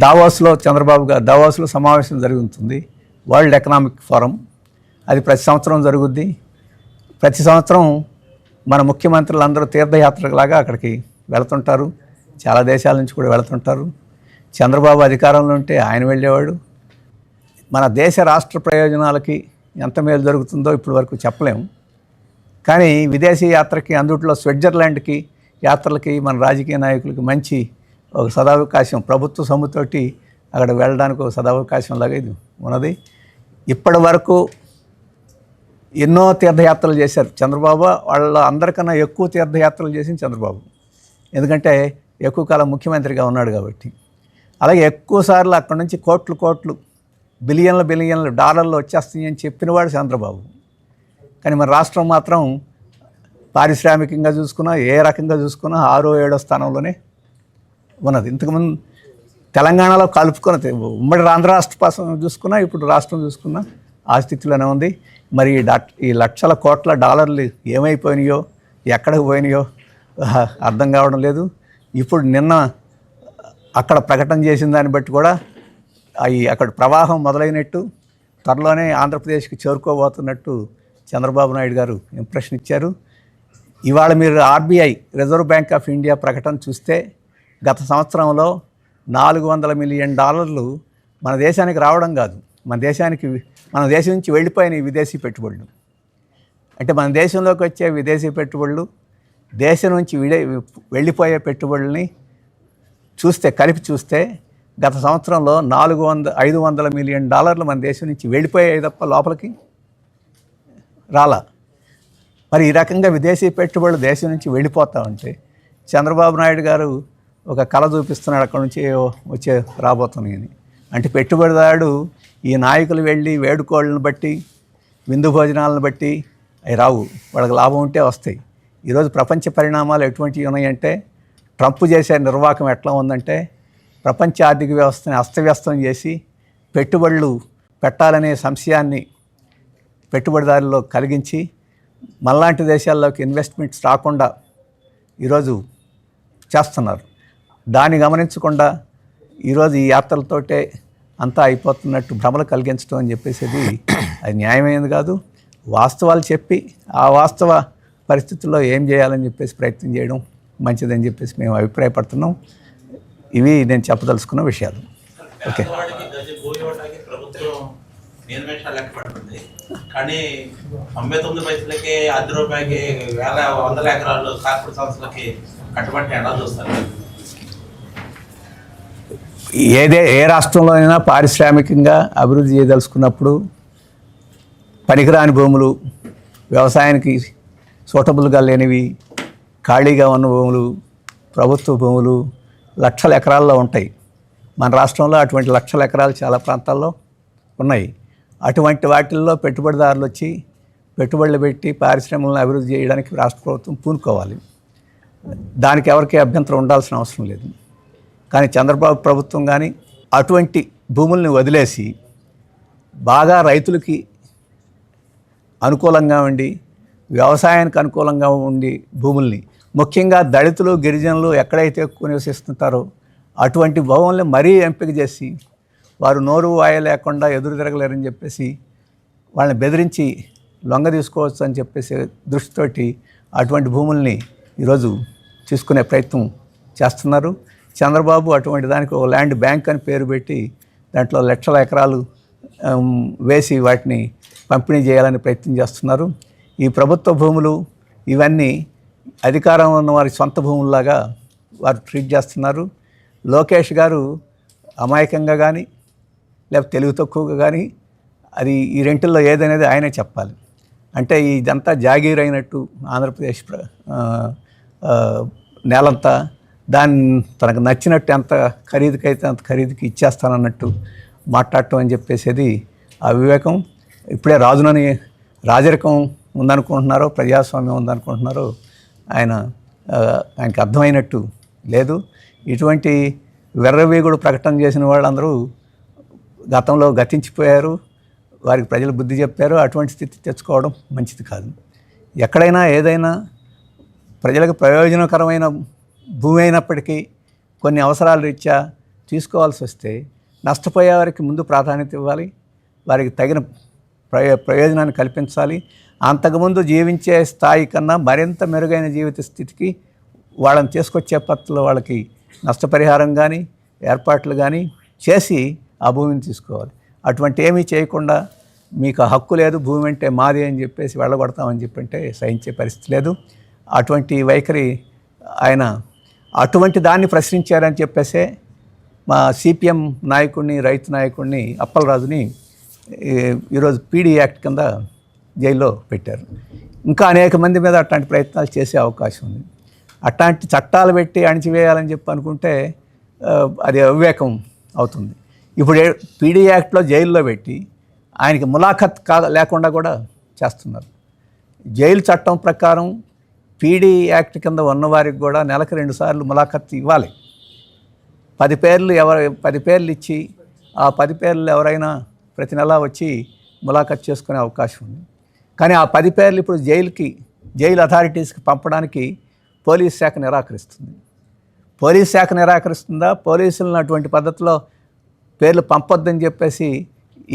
దావోస్లో సమావేశం జరుగుతుంది, world economic forum. అది ప్రతి సంవత్సరం జరుగుద్ది. ప్రతి సంవత్సరం మన ముఖ్యమంత్రులు అందరూ తీర్థయాత్రలాగా అక్కడికి వెళుతుంటారు. చాలా దేశాల నుంచి కూడా వెళుతుంటారు. చంద్రబాబు అధికారంలో ఉంటే ఆయన వెళ్ళేవాడు. మన దేశ రాష్ట్ర ప్రయోజనాలకి ఎంత మేలు జరుగుతుందో ఇప్పటి వరకు చెప్పలేము. కానీ విదేశీ యాత్రకి, అందుట్లో స్విట్జర్లాండ్కి యాత్రలకి మన రాజకీయ నాయకులకి మంచి ఒక సదావకాశం, ప్రభుత్వ సొమ్ముతోటి అక్కడ వెళ్ళడానికి ఒక సదావకాశం లాగా ఇది ఉన్నది. ఇప్పటి వరకు ఎన్నో తీర్థయాత్రలు చేశారు చంద్రబాబు. వాళ్ళ అందరికన్నా ఎక్కువ తీర్థయాత్రలు చేసింది చంద్రబాబు, ఎందుకంటే ఎక్కువ కాలం ముఖ్యమంత్రిగా ఉన్నాడు కాబట్టి. అలాగే ఎక్కువ సార్లు అక్కడి నుంచి కోట్లు బిలియన్ల డాలర్లు వచ్చేస్తాయి అని చెప్పినవాడు చంద్రబాబు. కానీ మన రాష్ట్రం మాత్రం పారిశ్రామికంగా చూసుకున్నా, ఏ రకంగా చూసుకున్నా 6వ 7వ స్థానంలోనే ఉన్నది. ఇంతకుముందు తెలంగాణలో కలుపుకున్న ఉమ్మడి ఆంధ్ర రాష్ట్ర కోసం చూసుకున్నా, ఇప్పుడు రాష్ట్రం చూసుకున్నా ఆ స్థితిలోనే ఉంది. మరి ఈ లక్షల కోట్ల డాలర్లు ఏమైపోయినాయో, ఎక్కడికి పోయినాయో అర్థం కావడం లేదు. ఇప్పుడు నిన్న అక్కడ ప్రకటన చేసిన దాన్ని బట్టి కూడా అక్కడ ప్రవాహం మొదలైనట్టు, త్వరలోనే ఆంధ్రప్రదేశ్కి చేరుకోబోతున్నట్టు చంద్రబాబు నాయుడు గారు ఇంప్రెషన్ ఇచ్చారు. ఇవాళ మీరు RBI, reserve bank of India ప్రకటన చూస్తే గత సంవత్సరంలో $400 మిలియన్ మన దేశానికి రావడం కాదు, మన దేశం నుంచి వెళ్ళిపోయిన విదేశీ పెట్టుబడులు. అంటే మన దేశంలోకి వచ్చే విదేశీ పెట్టుబడులు, దేశం నుంచి వెళ్ళిపోయే పెట్టుబడుల్ని కలిపి చూస్తే గత సంవత్సరంలో $500 మిలియన్ మన దేశం నుంచి వెళ్ళిపోయాయి తప్ప లోపలికి రాలా. మరి ఈ రకంగా విదేశీ పెట్టుబడులు దేశం నుంచి వెళ్ళిపోతా ఉంటే చంద్రబాబు నాయుడు గారు ఒక కళ చూపిస్తున్నాడు, అక్కడ నుంచి రాబోతున్నాయని. అంటే పెట్టుబడిదారుడు ఈ నాయకులు వెళ్ళి వేడుకోళ్ళని బట్టి, విందు భోజనాలను బట్టి అవి రావు, వాళ్ళకి లాభం ఉంటే వస్తాయి. ఈరోజు ప్రపంచ పరిణామాలు ఎటువంటివి ఉన్నాయంటే, ట్రంప్ చేసే నిర్వాహకం ఎట్లా ఉందంటే, ప్రపంచ ఆర్థిక వ్యవస్థని అస్తవ్యస్తం చేసి పెట్టుబడులు పెట్టాలనే సంశయాన్ని పెట్టుబడిదారుల్లో కలిగించి మనలాంటి దేశాల్లోకి ఇన్వెస్ట్మెంట్స్ రాకుండా ఈరోజు చేస్తున్నారు. దాన్ని గమనించకుండా ఈరోజు ఈ యాత్రలతోటే అంతా అయిపోతున్నట్టు భ్రమలు కలిగించడం అని చెప్పేసి అది న్యాయమైనది కాదు. వాస్తవాలు చెప్పి ఆ వాస్తవ పరిస్థితుల్లో ఏం చేయాలని చెప్పేసి ప్రయత్నం చేయడం మంచిదని చెప్పేసి మేము అభిప్రాయపడుతున్నాం. ఇవి నేను చెప్పదలుచుకున్న విషయాలు. ఓకే. కానీ 99 పైసలకి ₹10 వేల 100 ఎకరాలు కార్పొరేట్ సంస్థలకి కట్టుబట్టి ఎలా చూస్తారు? ఏ రాష్ట్రంలో అయినా పారిశ్రామికంగా అభివృద్ధి చేయదలుచుకున్నప్పుడు పనికిరాని భూములు, వ్యవసాయానికి సూటబుల్గా లేనివి, ఖాళీగా ఉన్న భూములు, ప్రభుత్వ భూములు లక్షల ఎకరాల్లో ఉంటాయి. మన రాష్ట్రంలో అటువంటి లక్షల ఎకరాలు చాలా ప్రాంతాల్లో ఉన్నాయి. అటువంటి వాటిల్లో పెట్టుబడిదారులు వచ్చి పెట్టుబడులు పెట్టి పారిశ్రమలను అభివృద్ధి చేయడానికి రాష్ట్ర ప్రభుత్వం పూనుకోవాలి. దానికి ఎవరికి అభ్యంతరం ఉండాల్సిన అవసరం లేదు. కానీ చంద్రబాబు ప్రభుత్వం కానీ అటువంటి భూముల్ని వదిలేసి బాగా రైతులకి అనుకూలంగా ఉండి, వ్యవసాయానికి అనుకూలంగా ఉండి భూముల్ని, ముఖ్యంగా దళితులు, గిరిజనులు ఎక్కడైతే ఎక్కువ నివసిస్తుంటారో అటువంటి భూముల్ని మరీ ఎంపిక చేసి వారు నోరు వాయ లేకుండా ఎదురు తిరగలేరని చెప్పేసి వాళ్ళని బెదిరించి లొంగ తీసుకోవచ్చు అని చెప్పేసి దృష్టితోటి అటువంటి భూముల్ని ఈరోజు తీసుకునే ప్రయత్నం చేస్తున్నారు. చంద్రబాబు అటువంటి దానికి ఒక ల్యాండ్ బ్యాంక్ అని పేరు పెట్టి దాంట్లో లక్షల ఎకరాలు వేసి వాటిని పంపిణీ చేయాలని ప్రయత్నం చేస్తున్నారు. ఈ ప్రభుత్వ భూములు ఇవన్నీ అధికారం ఉన్న వారి సొంత భూముల్లాగా వారు ట్రీట్ చేస్తున్నారు. లోకేష్ గారు అమాయకంగా కానీ లేకపోతే తెలివి తక్కువగా కానీ అది ఈ రెంటిల్లో ఏదనేది ఆయనే చెప్పాలి. అంటే ఇదంతా జాగీర్ అయినట్టు ఆంధ్రప్రదేశ్ నేలంతా దాన్ని తనకు నచ్చినట్టు ఎంత ఖరీదుకైతే అంత ఖరీదుకి ఇచ్చేస్తానన్నట్టు మాట్లాడటం అని చెప్పేసేది అవివేకం. ఇప్పుడే రాజరికం ఉందనుకుంటున్నారో, ప్రజాస్వామ్యం ఉందనుకుంటున్నారో ఆయనకి అర్థమైనట్టు లేదు. ఇటువంటి వెర్రవీగుడు ప్రకటన చేసిన వాళ్ళందరూ గతంలో గతించిపోయారు, వారికి ప్రజలు బుద్ధి చెప్పారు. అటువంటి స్థితి తెచ్చుకోవడం మంచిది కాదు. ఎక్కడైనా ఏదైనా ప్రజలకు ప్రయోజనకరమైన భూమి అయినప్పటికీ కొన్ని అవసరాల రీత్యా తీసుకోవాల్సి వస్తే నష్టపోయే వారికి ముందు ప్రాధాన్యత ఇవ్వాలి, వారికి తగిన ప్రయోజనాన్ని కల్పించాలి. అంతకుముందు జీవించే స్థాయి కన్నా మరింత మెరుగైన జీవిత స్థితికి వాళ్ళని తీసుకొచ్చే పద్ధతిలో వాళ్ళకి నష్టపరిహారం కానీ ఏర్పాట్లు కానీ చేసి ఆ భూమిని తీసుకోవాలి. అటువంటి ఏమీ చేయకుండా మీకు హక్కు లేదు, భూమి అంటే మాది అని చెప్పేసి వెళ్ళగొడతామని చెప్పంటే సహించే పరిస్థితి లేదు. అటువంటి వైఖరి ఆయన అటువంటి దాన్ని ప్రశ్నించారని చెప్పేసే మా సిపిఎం నాయకుడిని, రైతు నాయకుడిని అప్పలరాజుని ఈరోజు పీడీ యాక్ట్ కింద జైల్లో పెట్టారు. ఇంకా అనేక మంది మీద అట్లాంటి ప్రయత్నాలు చేసే అవకాశం ఉంది. అట్లాంటి చట్టాలు పెట్టి అణిచివేయాలని చెప్పి అనుకుంటే అది అవివేకం అవుతుంది. ఇప్పుడు పీడీ యాక్ట్లో జైల్లో పెట్టి ఆయనకి ములాఖత్ లేకుండా కూడా చేస్తున్నారు. జైలు చట్టం ప్రకారం పీడీ యాక్ట్ కింద ఉన్నవారికి కూడా నెలకు 2 సార్లు ములాఖత్ ఇవ్వాలి. 10 పేర్లు ఇచ్చి ఆ 10 పేర్లు ఎవరైనా ప్రతి నెల వచ్చి ములాఖత్ చేసుకునే అవకాశం ఉంది. కానీ ఆ 10 పేర్లు ఇప్పుడు జైలు అథారిటీస్కి పంపడానికి పోలీస్ శాఖ నిరాకరిస్తుంది. పోలీస్ శాఖ నిరాకరిస్తుందా, పోలీసులను అటువంటి పద్ధతిలో పేర్లు పంపొద్దని చెప్పేసి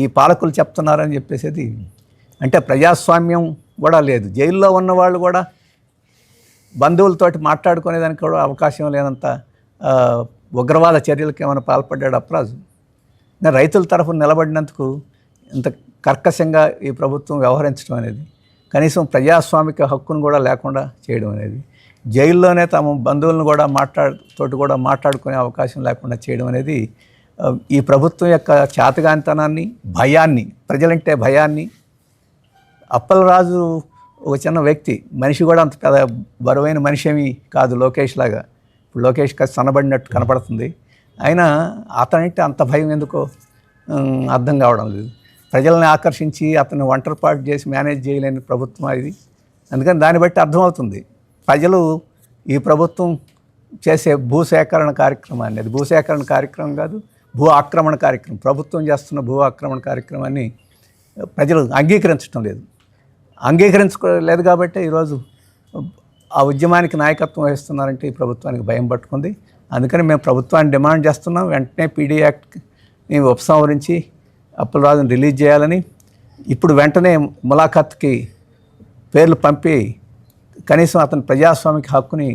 ఈ పాలకులు చెప్తున్నారని చెప్పేసి అంటే ప్రజాస్వామ్యం కూడా లేదు. జైల్లో ఉన్నవాళ్ళు కూడా బంధువులతోటి మాట్లాడుకునేదానికి కూడా అవకాశం లేనంత ఉగ్రవాద చర్యలకు ఏమైనా పాల్పడ్డాడు అప్పరాజు. రైతుల తరఫున నిలబడినందుకు ఇంత కర్కశంగా ఈ ప్రభుత్వం వ్యవహరించడం అనేది, కనీసం ప్రజాస్వామిక హక్కును కూడా లేకుండా చేయడం అనేది, జైల్లోనే తమ బంధువులను కూడా మాట్లాడుకునే అవకాశం లేకుండా చేయడం అనేది ఈ ప్రభుత్వం యొక్క చేతగానితనాన్ని, భయాన్ని, ప్రజలంటే భయాన్ని. అప్పలరాజు ఒక చిన్న వ్యక్తి, మనిషి కూడా అంత పెద్ద బరువైన మనిషి ఏమీ కాదు లోకేష్ లాగా. ఇప్పుడు లోకేష్ సన్నబడినట్టు కనపడుతుంది. అయినా అతనంటే అంత భయం ఎందుకో అర్థం కావడం లేదు. ప్రజల్ని ఆకర్షించి అతను ఒంటరిపాటు చేసి మేనేజ్ చేయలేని ప్రభుత్వం ఇది. అందుకని దాన్ని బట్టి అర్థమవుతుంది ప్రజలు ఈ ప్రభుత్వం చేసే భూసేకరణ కార్యక్రమాన్ని, అది భూసేకరణ కార్యక్రమం కాదు, భూ ఆక్రమణ కార్యక్రమం, ప్రభుత్వం చేస్తున్న భూ ఆక్రమణ కార్యక్రమాన్ని ప్రజలు అంగీకరించలేదు కాబట్టి ఈరోజు ఆ ఉద్యమానికి నాయకత్వం వహిస్తున్నారంటే ఈ ప్రభుత్వానికి భయం పట్టుకుంది. అందుకని మేము ప్రభుత్వాన్ని డిమాండ్ చేస్తున్నాం, వెంటనే పీడీ యాక్ట్ని ఉపసంహరించి అప్పలరాజుని రిలీజ్ చేయాలని, ఇప్పుడు వెంటనే ములాఖత్కి పేర్లు పంపి కనీసం అతని ప్రజాస్వామిక హక్కుని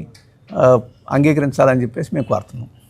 అంగీకరించాలని చెప్పేసి మేము కోరుతున్నాం.